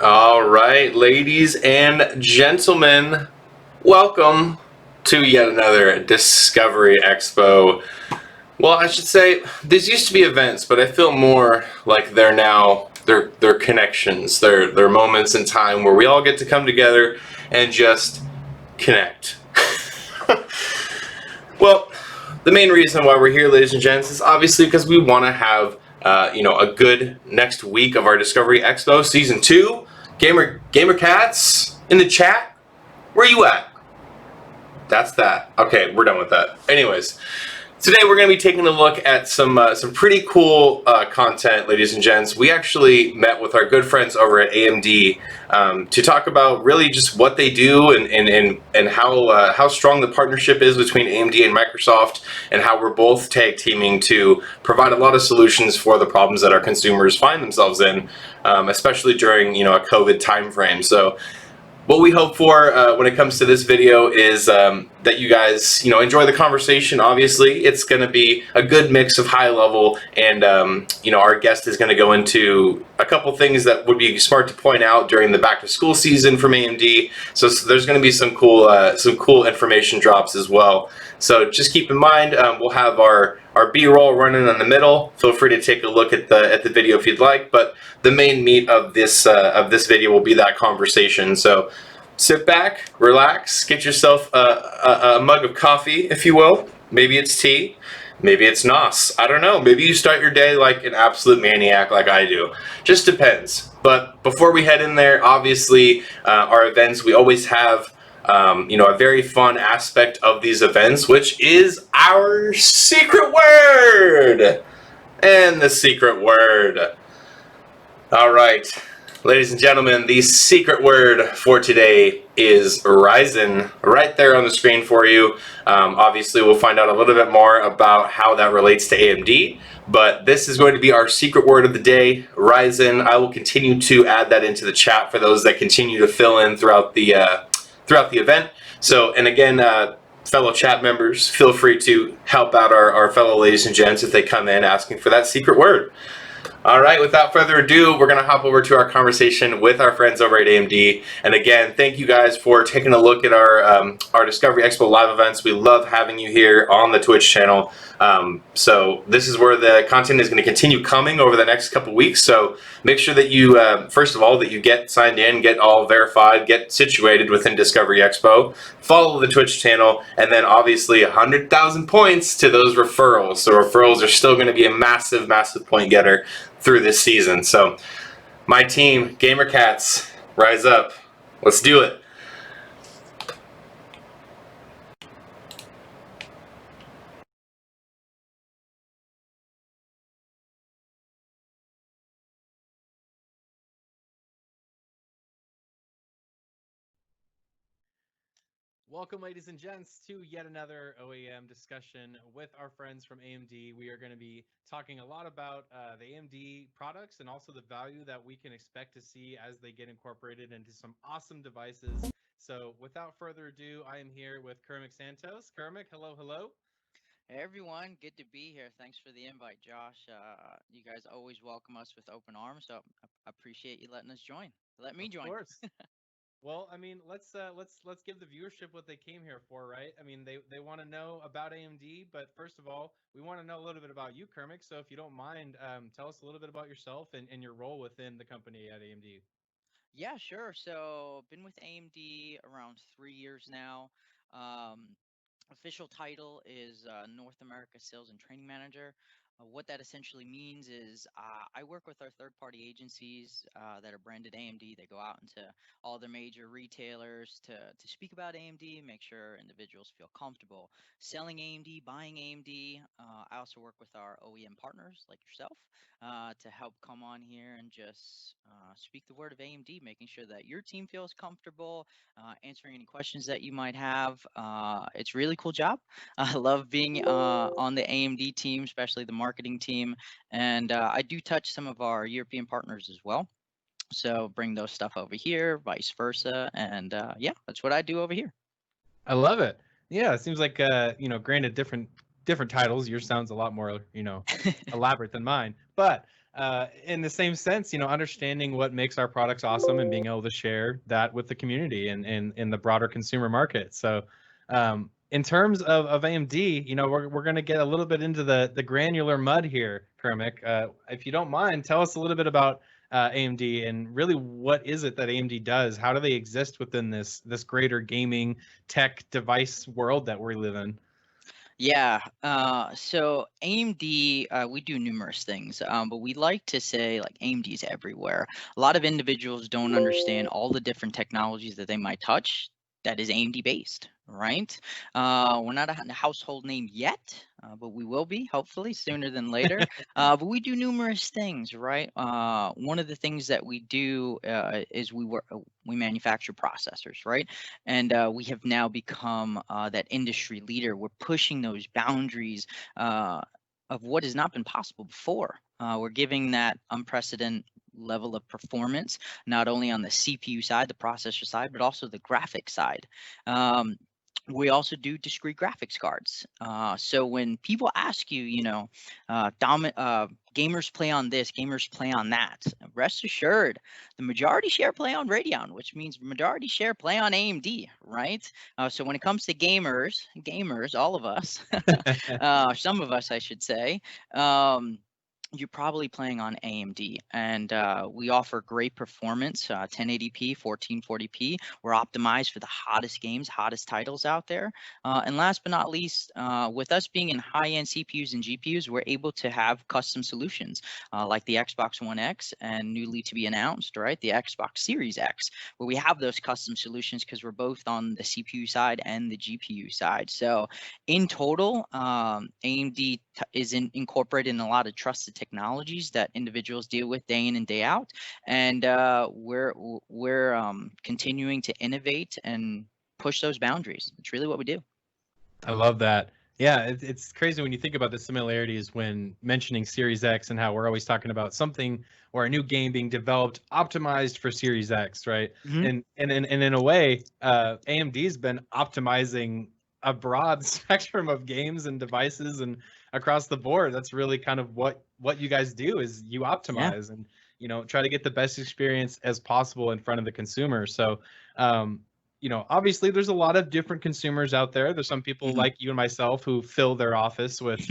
All right, ladies and gentlemen, welcome to yet another Discovery Expo. Well, I should say these used to be events, but I feel more like they're now they're connections. They're moments in time where we all get to come together and just connect. Well, the main reason why we're here, ladies and gents, is obviously because we want to have a good next week of our Discovery Expo Season 2. Gamer Cats in the chat, where you at? That's that. Okay, we're done with that. Anyways, today we're going to be taking a look at some pretty cool content, ladies and gents. We actually met with our good friends over at AMD to talk about really just what they do and how strong the partnership is between AMD and Microsoft, and how we're both tag teaming to provide a lot of solutions for the problems that our consumers find themselves in, especially during a COVID timeframe. So what we hope for when it comes to this video is that you guys enjoy the conversation. Obviously it's going to be a good mix of high level and our guest is going to go into a couple things that would be smart to point out during the back to school season from AMD. So there's going to be some cool information drops as well. So just keep in mind, we'll have our B-roll running in the middle. Feel free to take a look at the video if you'd like, but the main meat of this video will be that conversation. So sit back, relax, get yourself a mug of coffee, if you will. Maybe it's tea, maybe it's NOS. I don't know. Maybe you start your day like an absolute maniac like I do. Just depends. But before we head in there, obviously our events, we always have a very fun aspect of these events, which is our secret word. And the secret word. All right, ladies and gentlemen, the secret word for today is Ryzen, right there on the screen for you. Obviously, we'll find out a little bit more about how that relates to AMD, but this is going to be our secret word of the day, Ryzen. I will continue to add that into the chat for those that continue to fill in throughout the event. So, and again, fellow chat members, feel free to help out our fellow ladies and gents if they come in asking for that secret word. All right, without further ado, we're going to hop over to our conversation with our friends over at AMD. And again, thank you guys for taking a look at our Discovery Expo live events. We love having you here on the Twitch channel. So this is where the content is going to continue coming over the next couple weeks. So make sure that you, first of all, that you get signed in, get all verified, get situated within Discovery Expo, follow the Twitch channel, and then obviously 100,000 points to those referrals. So referrals are still going to be a massive, massive point getter through this season. So my team, Gamer Cats, rise up. Let's do it. Welcome, ladies and gents, to yet another OEM discussion with our friends from AMD. We are going to be talking a lot about the AMD products and also the value that we can expect to see as they get incorporated into some awesome devices. So without further ado, I am here with Kermit Santos. Kermit, hello, hello. Hey everyone, good to be here. Thanks for the invite, Josh. You guys always welcome us with open arms, so I appreciate you letting us join. Let me Of join. course. Well, I mean, let's give the viewership what they came here for, right? I mean, they want to know about AMD, but first of all, we want to know a little bit about you, Kermit. So if you don't mind, tell us a little bit about yourself and your role within the company at AMD. Yeah, sure. So been with AMD around 3 years now. Um, Official title is North America Sales and Training Manager. What that essentially means is I work with our third party agencies that are branded AMD. They go out into all the major retailers to speak about AMD, make sure individuals feel comfortable selling AMD, buying AMD. I also work with our OEM partners like yourself to help come on here and just speak the word of AMD, making sure that your team feels comfortable, answering any questions that you might have. It's a really cool job. I love being on the AMD team, especially the marketing team, and I do touch some of our European partners as well. So bring those stuff over here, vice versa, and yeah, that's what I do over here. I love it. Yeah, it seems like granted different titles. Yours sounds a lot more elaborate than mine. But in the same sense, understanding what makes our products awesome and being able to share that with the community and in the broader consumer market. So, in terms of AMD, we're going to get a little bit into the granular mud here, Kermit. If you don't mind, tell us a little bit about AMD and really what is it that AMD does? How do they exist within this greater gaming tech device world that we live in? Yeah, so AMD, we do numerous things, but we like to say like AMD is everywhere. A lot of individuals don't understand all the different technologies that they might touch that is AMD based, right? We're not a household name yet, but we will be hopefully sooner than later. But we do numerous things, right? One of the things that we do is we manufacture processors, right? And we have now become that industry leader. We're pushing those boundaries of what has not been possible before. We're giving that unprecedented level of performance, not only on the CPU side, the processor side, but also the graphics side. We also do discrete graphics cards. So when people ask you, gamers play on this, gamers play on that, rest assured, the majority share play on Radeon, which means majority share play on AMD, right? So when it comes to gamers, all of us, some of us, I should say, you're probably playing on AMD, and we offer great performance, 1080p, 1440p. We're optimized for the hottest games, hottest titles out there. And last but not least, with us being in high-end CPUs and GPUs, we're able to have custom solutions like the Xbox One X and newly to be announced, right, the Xbox Series X, where we have those custom solutions because we're both on the CPU side and the GPU side. So in total, AMD is incorporated in a lot of trusted technologies that individuals deal with day in and day out, and we're continuing to innovate and push those boundaries. It's really what we do. I love that. Yeah, it's crazy when you think about the similarities when mentioning Series X and how we're always talking about something or a new game being developed, optimized for Series X, right? Mm-hmm. And in a way, AMD's been optimizing a broad spectrum of games and devices and across the board. That's really kind of what you guys do is you optimize and try to get the best experience as possible in front of the consumer. So obviously there's a lot of different consumers out there. There's some people like you and myself who fill their office with,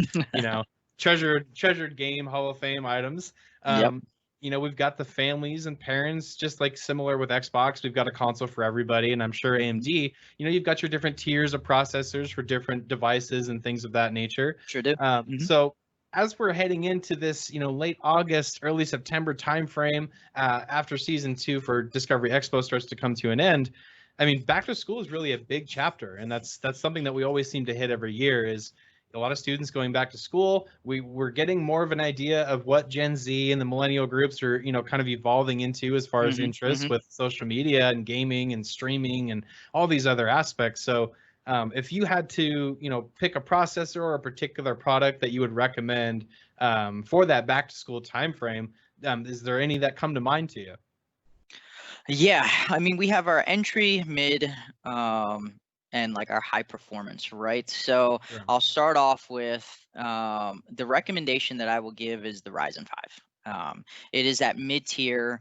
treasured game Hall of Fame items. Yep. We've got the families and parents, just like similar with Xbox. We've got a console for everybody, and I'm sure AMD, you've got your different tiers of processors for different devices and things of that nature. Sure do. So as we're heading into this, late August, early September timeframe, after season 2 for Discovery Expo starts to come to an end, I mean, back to school is really a big chapter, and that's something that we always seem to hit every year is a lot of students going back to school. We're getting more of an idea of what Gen Z and the millennial groups are, kind of evolving into as far as interests with social media and gaming and streaming and all these other aspects. So if you had to, pick a processor or a particular product that you would recommend for that back to school timeframe, is there any that come to mind to you? Yeah, I mean, we have our entry, mid, and like our high performance, right? So Sure. I'll start off with the recommendation that I will give is the Ryzen 5. It is that mid tier.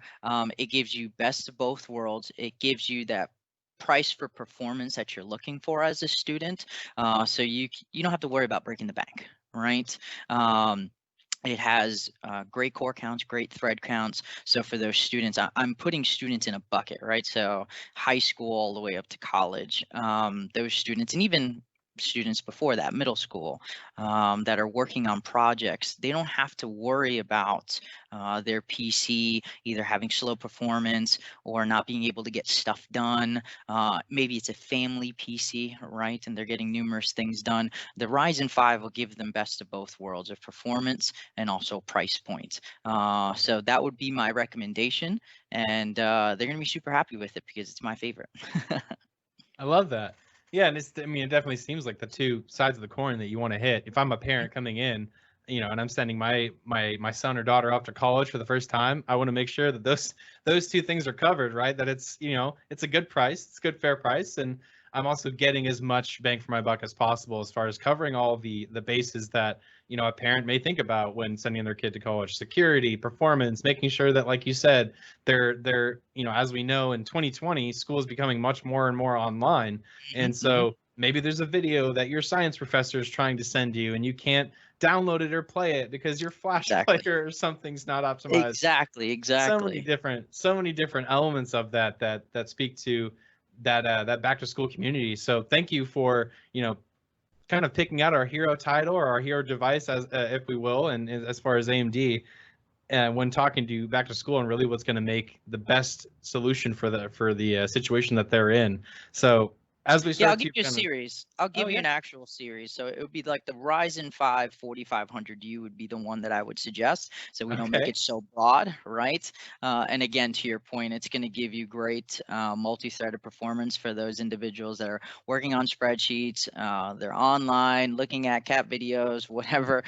It gives you best of both worlds. It gives you that price for performance that you're looking for as a student. So you don't have to worry about breaking the bank, right? It has great core counts, great thread counts. So for those students, I'm putting students in a bucket, right? So high school all the way up to college, those students, and even students before that, middle school, that are working on projects, they don't have to worry about their PC either having slow performance or not being able to get stuff done. Maybe it's a family PC, right? And they're getting numerous things done. The Ryzen 5 will give them best of both worlds of performance and also price point. So that would be my recommendation. And they're going to be super happy with it because it's my favorite. I love that. Yeah, and it definitely seems like the two sides of the coin that you want to hit. If I'm a parent coming in, and I'm sending my son or daughter off to college for the first time, I want to make sure that those two things are covered, right? That it's it's a good price, it's a good fair price, and I'm also getting as much bang for my buck as possible as far as covering all the bases that, you know, a parent may think about when sending their kid to college: security, performance, making sure that, like you said, they're you know, as we know, in 2020, school is becoming much more and more online. And Mhm. so maybe there's a video that your science professor is trying to send you and you can't download it or play it because your flash Exactly. player or something's not optimized. Exactly. Exactly. So many different elements of that speak to that back to school community. So thank you for, you know, kind of picking out our hero title or our hero device, as if we will, and as far as AMD, when talking to back to school, and really what's going to make the best solution for the situation that they're in. So as we Yeah, I'll start give to you a kind of, series. I'll oh give you yeah, an actual series. So it would be like the Ryzen 5 4500U would be the one that I would suggest. So we don't make okay, it so broad, right? And again, to your point, it's going to give you great multi-threaded performance for those individuals that are working on spreadsheets, they're online, looking at cat videos, whatever,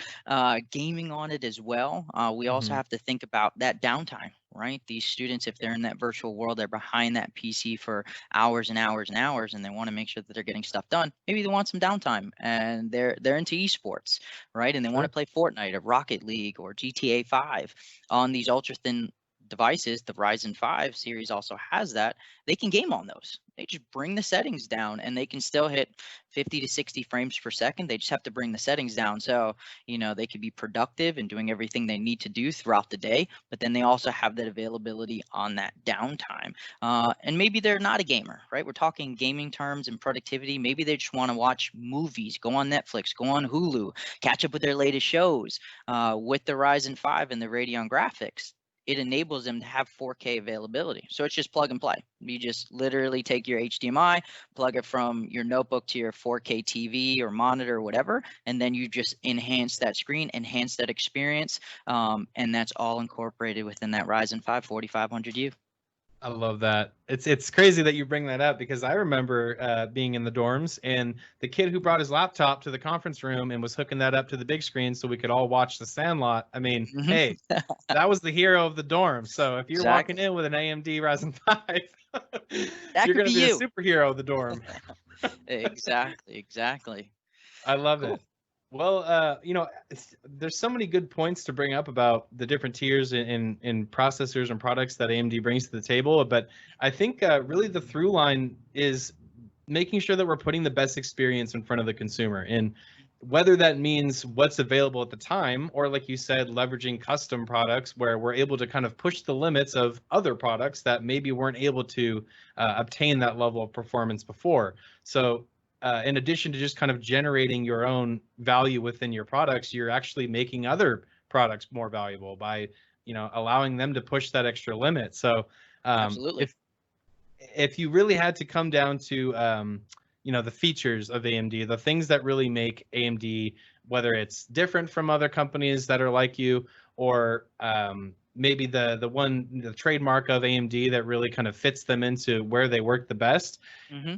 gaming on it as well. We also hmm, have to think about that downtime, right? These students, if they're in that virtual world, they're behind that PC for hours and hours and hours, and they want to make sure that they're getting stuff done. Maybe they want some downtime, and they're into esports, right? And they want to sure, play Fortnite or Rocket League or GTA 5 on these ultra thin devices. The Ryzen 5 series also has that. They can game on those. They just bring the settings down, and they can still hit 50 to 60 frames per second. They just have to bring the settings down, so you know they could be productive and doing everything they need to do throughout the day. But then they also have that availability on that downtime. And maybe they're not a gamer, right? We're talking gaming terms and productivity. Maybe they just want to watch movies, go on Netflix, go on Hulu, catch up with their latest shows. With the Ryzen 5 and the Radeon graphics, it enables them to have 4K availability. So it's just plug and play. You just literally take your HDMI, plug it from your notebook to your 4K TV or monitor or whatever, and then you just enhance that screen, enhance that experience, and that's all incorporated within that Ryzen 5 4500U. I love that. It's crazy that you bring that up because I remember being in the dorms and the kid who brought his laptop to the conference room and was hooking that up to the big screen so we could all watch The Sandlot. I mean, Mhm. hey, that was the hero of the dorm. So if you're walking Exactly. in with an AMD Ryzen 5, That you're could going be to be the you. superhero of the dorm. Exactly, exactly. I love Cool. it. Well, you know, there's so many good points to bring up about the different tiers in processors and products that AMD brings to the table, but I think really the through line is making sure that we're putting the best experience in front of the consumer. And whether that means what's available at the time, or like you said, leveraging custom products where we're able to kind of push the limits of other products that maybe weren't able to obtain that level of performance before. So in addition to just kind of generating your own value within your products, you're actually making other products more valuable by, you know, allowing them to push that extra limit. So Absolutely. if you really had to come down to you know, the features of AMD, the things that really make AMD, whether it's different from other companies that are like you, or maybe the trademark of AMD that really kind of fits them into where they work the best, Hmm.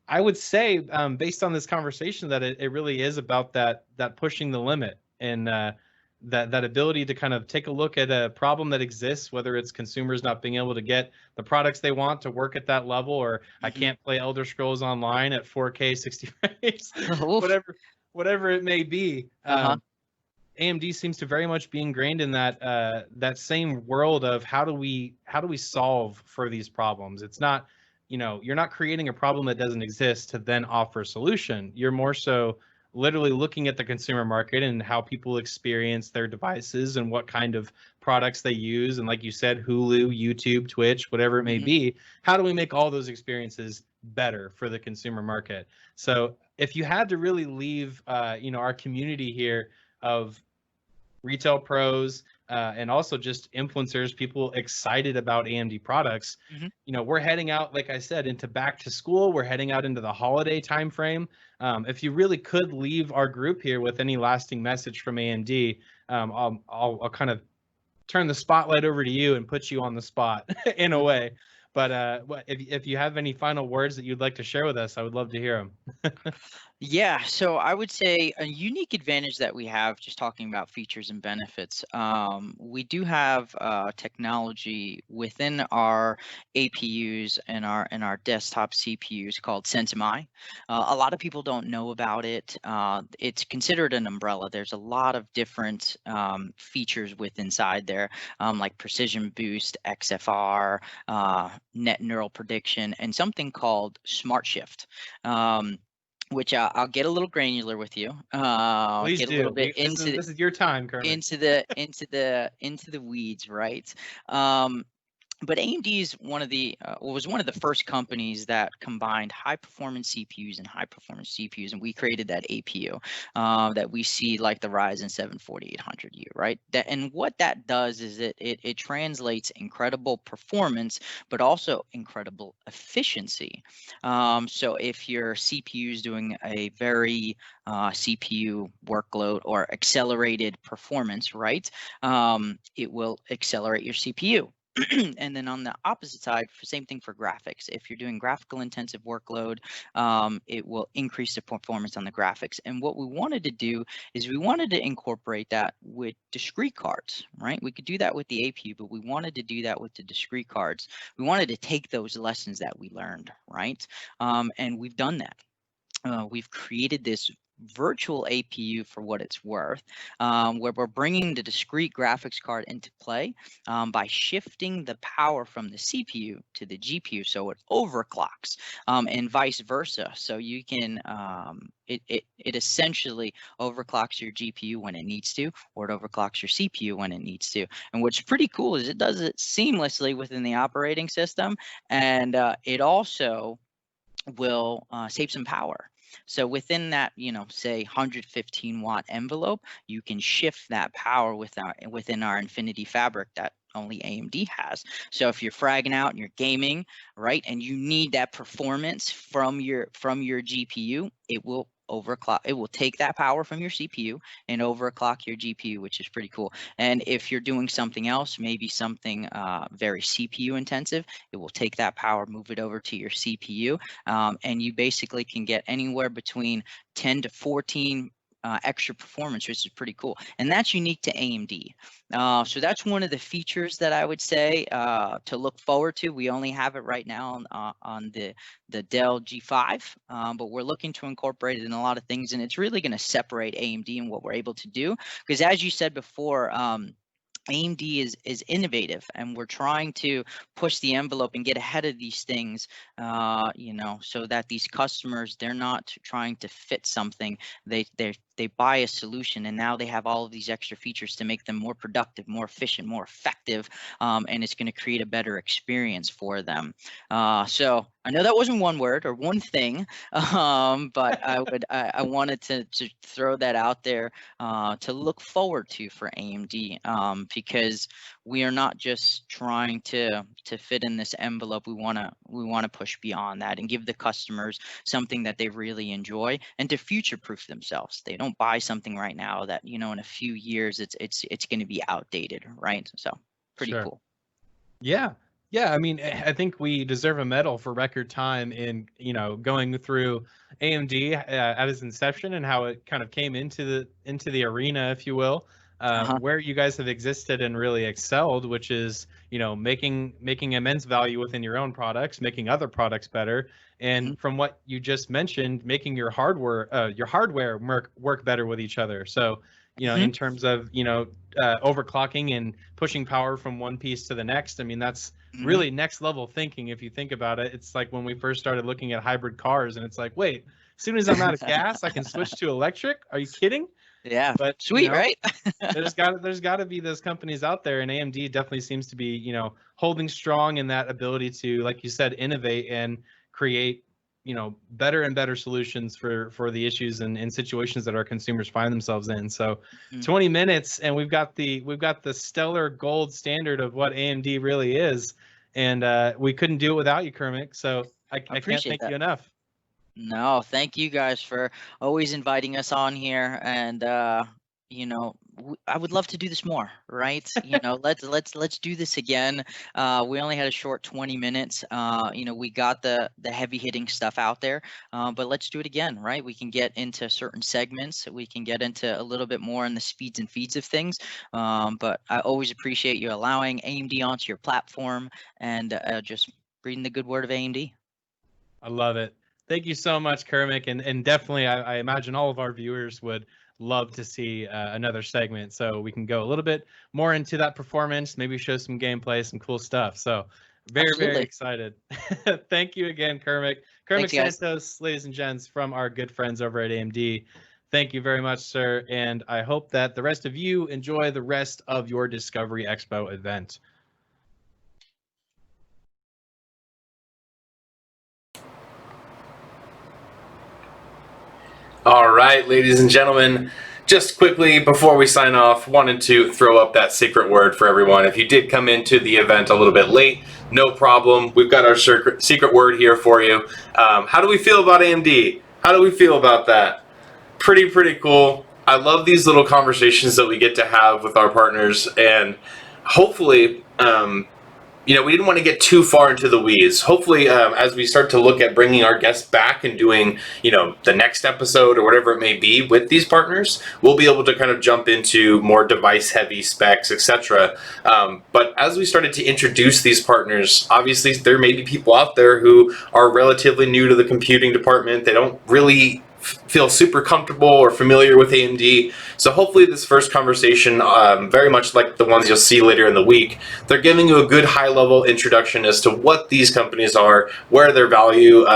I would say, based on this conversation, that it really is about that pushing the limit and that ability to kind of take a look at a problem that exists, whether it's consumers not being able to get the products they want to work at that level, or I Hmm. can't play Elder Scrolls Online at 4K 60 frames, Oof. whatever it may be. Uh-huh. AMD seems to very much be ingrained in that same world of how do we solve for these problems. It's not, you know, you're not creating a problem that doesn't exist to then offer a solution. You're more so literally looking at the consumer market and how people experience their devices and what kind of products they use. And like you said, Hulu, YouTube, Twitch, whatever it may Hmm. be, how do we make all those experiences better for the consumer market? So if you had to really leave, you know, our community here of retail pros and also just influencers, people excited about AMD products. Hmm. You know, we're heading out, like I said, into back to school. We're heading out into the holiday timeframe. If you really could leave our group here with any lasting message from AMD, I'll kind of turn the spotlight over to you and put you on the spot in a way. But if you have any final words that you'd like to share with us, I would love to hear them. Yeah, so I would say a unique advantage that we have, just talking about features and benefits, we do have technology within our APUs and our desktop CPUs called SenseMI. A lot of people don't know about it. It's considered an umbrella. There's a lot of different features inside there, like precision boost, XFR, net neural prediction, and something called Smart Shift. Which I'll get a little granular with you. Please Get a little do. bit This is your time, Kermit. into the weeds, right? Um, but AMD is was one of the first companies that combined high performance CPUs and high performance CPUs, and we created that APU that we see like the Ryzen 7 4800U, right? And what that does is it translates incredible performance, but also incredible efficiency. So if your CPU is doing a very CPU workload or accelerated performance, right? It will accelerate your CPU. And then on the opposite side, same thing for graphics. If you're doing graphical intensive workload, it will increase the performance on the graphics. And what we wanted to do is we wanted to incorporate that with discrete cards, right? We could do that with the APU, but we wanted to do that with the discrete cards. We wanted to take those lessons that we learned, right? And we've done that. We've created this virtual APU for what it's worth, where we're bringing the discrete graphics card into play by shifting the power from the CPU to the GPU, so it overclocks, and vice versa. So you can it essentially overclocks your GPU when it needs to, or it overclocks your CPU when it needs to. And what's pretty cool is it does it seamlessly within the operating system, and it also will save some power. So within that, say 115-watt envelope, you can shift that power within our Infinity Fabric that only AMD has. So if you're fragging out and you're gaming, right, and you need that performance from your GPU, it will overclock. It will take that power from your CPU and overclock your GPU, which is pretty cool. And if you're doing something else, maybe something very CPU intensive, it will take that power, move it over to your CPU, and you basically can get anywhere between 10 to 14 extra performance, which is pretty cool. And that's unique to AMD. So that's one of the features that I would say to look forward to. We only have it right now on the Dell G5, but we're looking to incorporate it in a lot of things, and it's really going to separate AMD and what we're able to do. Because as you said before, AMD is innovative, and we're trying to push the envelope and get ahead of these things, so that these customers, they're not trying to fit something. They buy a solution, and now they have all of these extra features to make them more productive, more efficient, more effective, and it's going to create a better experience for them. So I know that wasn't one word or one thing, but I wanted to throw that out there to look forward to for AMD, because we are not just trying to fit in this envelope. We want to push beyond that and give the customers something that they really enjoy, and to future-proof themselves. They don't buy something right now that in a few years it's going to be outdated, right? So pretty Sure. cool. Yeah. Yeah, I mean, I think we deserve a medal for record time in, going through AMD at its inception and how it kind of came into the arena, if you will, where you guys have existed and really excelled, which is, making immense value within your own products, making other products better, and from what you just mentioned, making your hardware work better with each other. So, in terms of overclocking and pushing power from one piece to the next. I mean, that's really next level thinking if you think about it. It's like when we first started looking at hybrid cars, and it's like, wait, as soon as I'm out of gas, I can switch to electric. Are you kidding? Yeah, But sweet, right? there's got to be those companies out there, and AMD definitely seems to be holding strong in that ability to, like you said, innovate and create better and better solutions for the issues and situations that our consumers find themselves in. So 20 minutes, and we've got the stellar gold standard of what AMD really is, and we couldn't do it without you, Kermit. So I can't thank you enough. No, thank you guys for always inviting us on here, and I would love to do this more, right? Let's do this again. We only had a short 20 minutes. We got the heavy hitting stuff out there, but let's do it again, right? We can get into certain segments. We can get into a little bit more in the speeds and feeds of things. But I always appreciate you allowing AMD onto your platform and just reading the good word of AMD. I love it. Thank you so much, Kermit, and definitely, I imagine all of our viewers would love to see another segment, so we can go a little bit more into that performance, maybe show some gameplay, some cool stuff. So very excited. Thank you again, Kermit. Kermit Santos, ladies and gents, from our good friends over at AMD. Thank you very much, sir, and I hope that the rest of you enjoy the rest of your Discovery Expo event. All right, ladies and gentlemen, just quickly before we sign off, wanted to throw up that secret word for everyone. If you did come into the event a little bit late, no problem. We've got our secret word here for you. How do we feel about AMD? How do we feel about that? Pretty cool. I love these little conversations that we get to have with our partners, and hopefully, we didn't want to get too far into the weeds. Hopefully, as we start to look at bringing our guests back and doing, the next episode or whatever it may be with these partners, we'll be able to kind of jump into more device-heavy specs, etc. But as we started to introduce these partners, obviously there may be people out there who are relatively new to the computing department. They don't really feel super comfortable or familiar with AMD. So hopefully this first conversation, very much like the ones you'll see later in the week, they're giving you a good high-level introduction as to what these companies are, where their value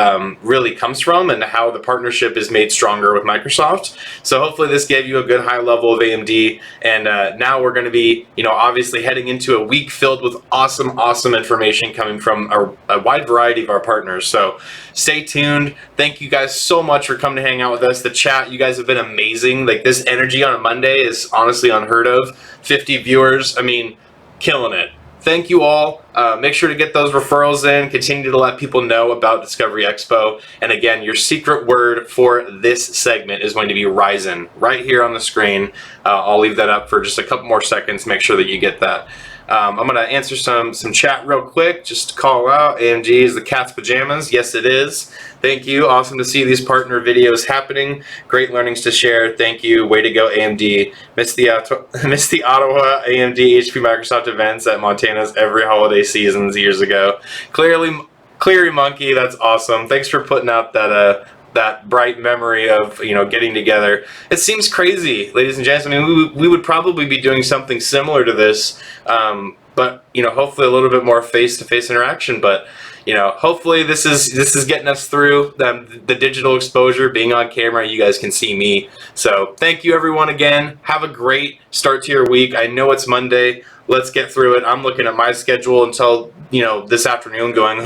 really comes from, and how the partnership is made stronger with Microsoft. So hopefully this gave you a good high level of AMD, and now we're going to be, obviously heading into a week filled with awesome information coming from a wide variety of our partners. So stay tuned. Thank you guys so much for coming to hang out with us. The chat, you guys have been amazing. Like, this energy on a Monday is honestly unheard of. 50 viewers, I mean, killing it. Thank you all. Make sure to get those referrals in. Continue to let people know about Discovery Expo. And again, your secret word for this segment is going to be Ryzen, right here on the screen. I'll leave that up for just a couple more seconds. Make sure that you get that. I'm going to answer some chat real quick, just to call out. AMG is the cat's pajamas. Yes, it is. Thank you. Awesome to see these partner videos happening. Great learnings to share. Thank you. Way to go, AMD. Missed the Ottawa AMD HP Microsoft events at Montana's every holiday seasons years ago. Cleary Monkey, that's awesome. Thanks for putting out that bright memory of getting together. It seems crazy, ladies and gents. I mean, we would probably be doing something similar to this, but hopefully a little bit more face-to-face interaction. But hopefully this is getting us through the digital exposure, being on camera. You guys can see me. So thank you everyone again. Have a great start to your week. I know it's Monday. Let's get through it. I'm looking at my schedule until this afternoon, going,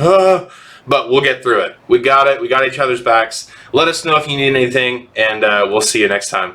but we'll get through it. We got it. We got each other's backs. Let us know if you need anything, and we'll see you next time.